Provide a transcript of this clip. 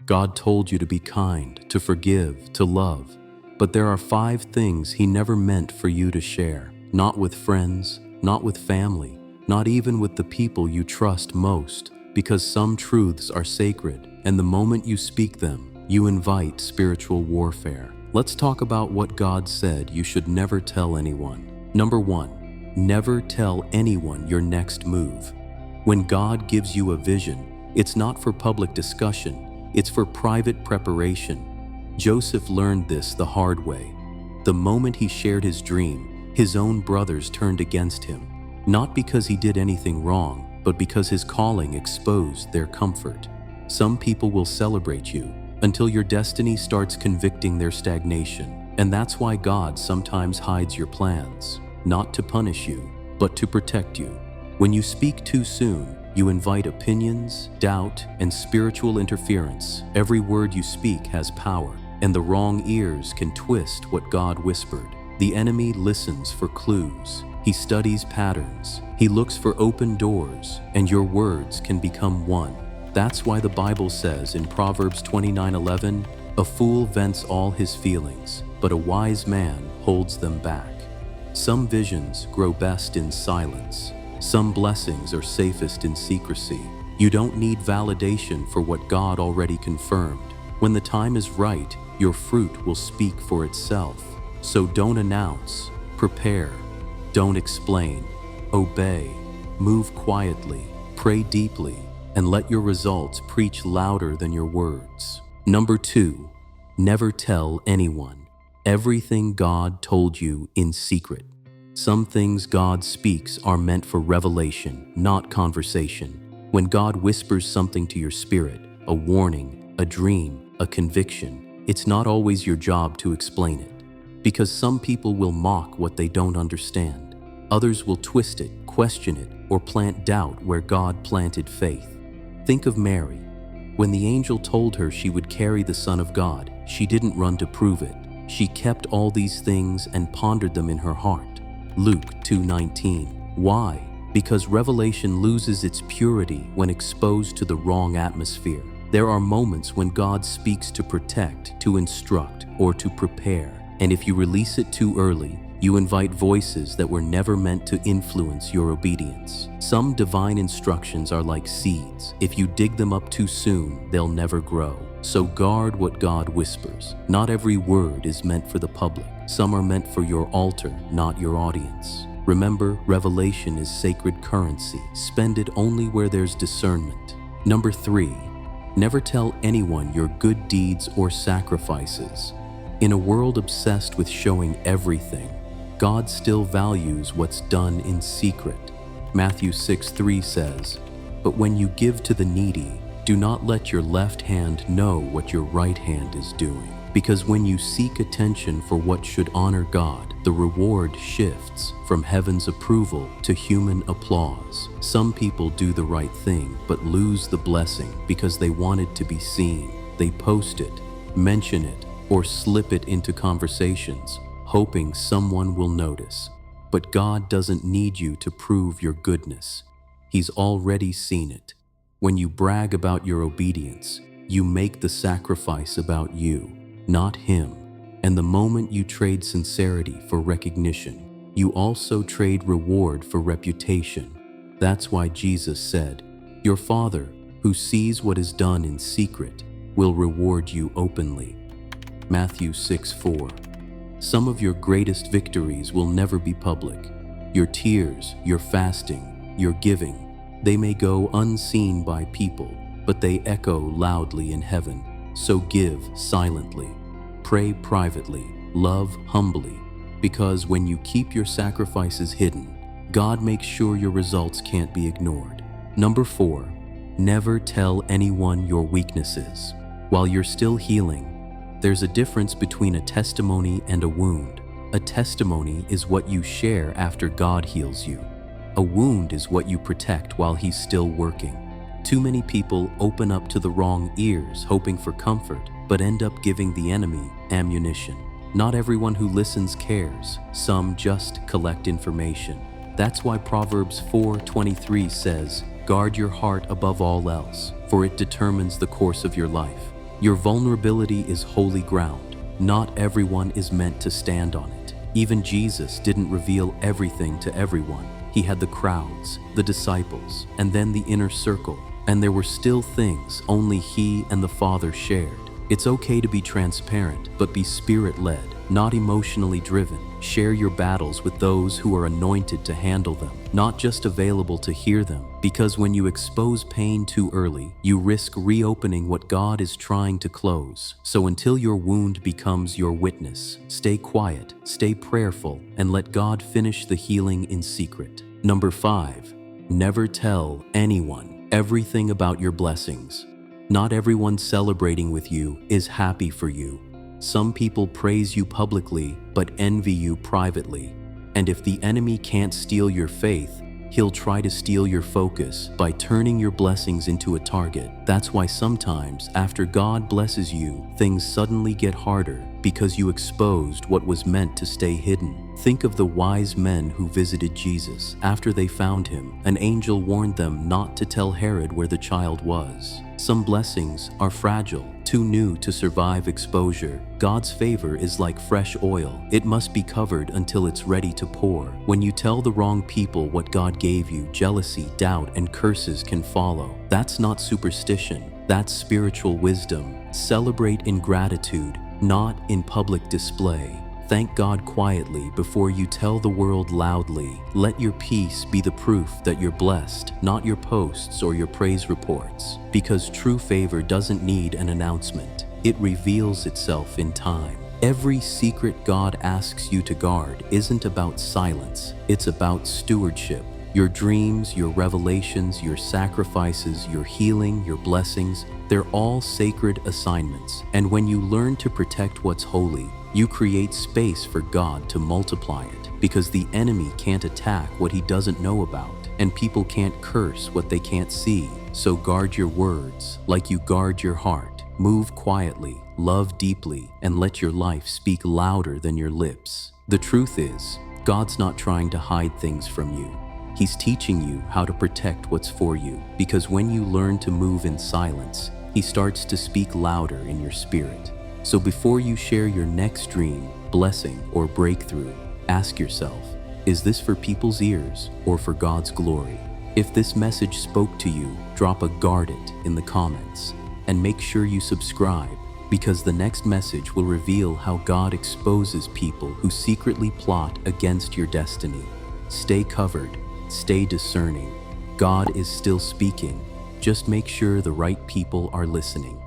God told you to be kind, to forgive, to love. But there are 5 things He never meant for you to share. Not with friends, not with family, not even with the people you trust most, because some truths are sacred, and the moment you speak them, you invite spiritual warfare. Let's talk about what God said you should never tell anyone. Number 1, never tell anyone your next move. When God gives you a vision, it's not for public discussion, it's for private preparation. Joseph learned this the hard way. The moment he shared his dream, his own brothers turned against him, not because he did anything wrong, but because his calling exposed their comfort. Some people will celebrate you until your destiny starts convicting their stagnation, and that's why God sometimes hides your plans, not to punish you, but to protect you. When you speak too soon, you invite opinions, doubt, and spiritual interference. Every word you speak has power, and the wrong ears can twist what God whispered. The enemy listens for clues. He studies patterns. He looks for open doors, and your words can become one. That's why the Bible says in Proverbs 29:11, "A fool vents all his feelings, but a wise man holds them back." Some visions grow best in silence. Some blessings are safest in secrecy. You don't need validation for what God already confirmed. When the time is right, your fruit will speak for itself. So don't announce, prepare, don't explain, obey, move quietly, pray deeply, and let your results preach louder than your words. Number 2, never tell anyone everything God told you in secret. Some things God speaks are meant for revelation, not conversation. When God whispers something to your spirit, a warning, a dream, a conviction, it's not always your job to explain it. Because some people will mock what they don't understand. Others will twist it, question it, or plant doubt where God planted faith. Think of Mary. When the angel told her she would carry the Son of God, she didn't run to prove it. She kept all these things and pondered them in her heart. Luke 2:19. Why? Because revelation loses its purity when exposed to the wrong atmosphere. There are moments when God speaks to protect, to instruct, or to prepare. And if you release it too early, you invite voices that were never meant to influence your obedience. Some divine instructions are like seeds. If you dig them up too soon, they'll never grow. So guard what God whispers. Not every word is meant for the public. Some are meant for your altar, not your audience. Remember, revelation is sacred currency. Spend it only where there's discernment. Number 3, never tell anyone your good deeds or sacrifices. In a world obsessed with showing everything, God still values what's done in secret. Matthew 6:3 says, "But when you give to the needy, do not let your left hand know what your right hand is doing." Because when you seek attention for what should honor God, the reward shifts from heaven's approval to human applause. Some people do the right thing but lose the blessing because they want it to be seen. They post it, mention it, or slip it into conversations, hoping someone will notice. But God doesn't need you to prove your goodness. He's already seen it. When you brag about your obedience, you make the sacrifice about you, not Him. And the moment you trade sincerity for recognition, you also trade reward for reputation. That's why Jesus said, "Your Father, who sees what is done in secret, will reward you openly." Matthew 6:4. Some of your greatest victories will never be public. Your tears, your fasting, your giving, they may go unseen by people, but they echo loudly in heaven. So give silently, pray privately, love humbly, because when you keep your sacrifices hidden, God makes sure your results can't be ignored. Number 4, never tell anyone your weaknesses. While you're still healing, there's a difference between a testimony and a wound. A testimony is what you share after God heals you. A wound is what you protect while He's still working. Too many people open up to the wrong ears hoping for comfort, but end up giving the enemy ammunition. Not everyone who listens cares. Some just collect information. That's why Proverbs 4:23 says, "Guard your heart above all else, for it determines the course of your life." Your vulnerability is holy ground. Not everyone is meant to stand on it. Even Jesus didn't reveal everything to everyone. He had the crowds, the disciples, and then the inner circle. And there were still things only he and the Father shared. It's okay to be transparent, but be spirit-led, not emotionally driven. Share your battles with those who are anointed to handle them, not just available to hear them. Because when you expose pain too early, you risk reopening what God is trying to close. So until your wound becomes your witness, stay quiet, stay prayerful, and let God finish the healing in secret. Number 5, never tell anyone everything about your blessings. Not everyone celebrating with you is happy for you. Some people praise you publicly but envy you privately. And if the enemy can't steal your faith, he'll try to steal your focus by turning your blessings into a target. That's why sometimes after God blesses you, things suddenly get harder because you exposed what was meant to stay hidden. Think of the wise men who visited Jesus. After they found him, an angel warned them not to tell Herod where the child was. Some blessings are fragile, too new to survive exposure. God's favor is like fresh oil. It must be covered until it's ready to pour. When you tell the wrong people what God gave you, jealousy, doubt, and curses can follow. That's not superstition. That's spiritual wisdom. Celebrate in gratitude, not in public display. Thank God quietly before you tell the world loudly. Let your peace be the proof that you're blessed, not your posts or your praise reports. Because true favor doesn't need an announcement. It reveals itself in time. Every secret God asks you to guard isn't about silence. It's about stewardship. Your dreams, your revelations, your sacrifices, your healing, your blessings, they're all sacred assignments. And when you learn to protect what's holy, you create space for God to multiply it, because the enemy can't attack what he doesn't know about, and people can't curse what they can't see. So guard your words like you guard your heart. Move quietly, love deeply, and let your life speak louder than your lips. The truth is, God's not trying to hide things from you. He's teaching you how to protect what's for you, because when you learn to move in silence, he starts to speak louder in your spirit. So before you share your next dream, blessing, or breakthrough, ask yourself, is this for people's ears or for God's glory? If this message spoke to you, drop a "guard it" in the comments, and make sure you subscribe, because the next message will reveal how God exposes people who secretly plot against your destiny. Stay covered, stay discerning. God is still speaking. Just make sure the right people are listening.